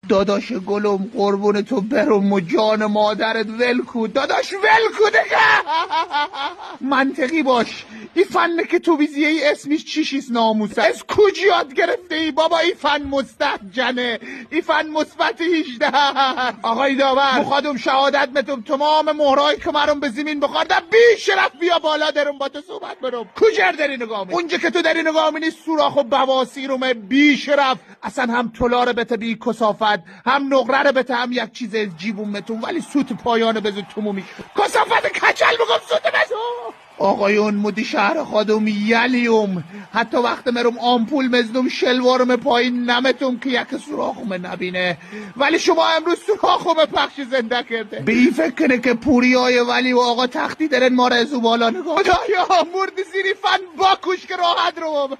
داداش گلم قربون تو برم و جان مادرت ولکو داداش ولکو دیگه. منطقی باش، این فنه که تو بیزیه ای اسمش چیشیست ناموسه، از کجا یاد گرفته ای بابا؟ این فن مستحجنه، این فن مثبت 18. آقای داور مخادم شهادت متم تمام مهرایی که مرم به زمین بخوردم بی شرف بیا بالا درم با تو صحبت برم. کجا داری نگاه می؟ اونجا که تو داری نگاه می نیست سوراخ و بواسیرم بی شرف، اصلا هم طلاره بته بی کسافت، هم نقره رو بته، هم یک چیز از جیبون متون، ولی سوت پایانه بزو تومومی کسافت کچل بگم سوت بزو. آقایون مدی شهر خادم یلیوم، حتی وقت مرم آمپول مزنم شلوارم پایین نمتم که یک سوراخم نبینه، ولی شما امروز سوراخم پخش زنده کرده. به این فکر کنه که پوری های ولی و آقا تختی درن ما را ازو بالا نگاه. خدایا مرد زیری فن باکوش که راحت رو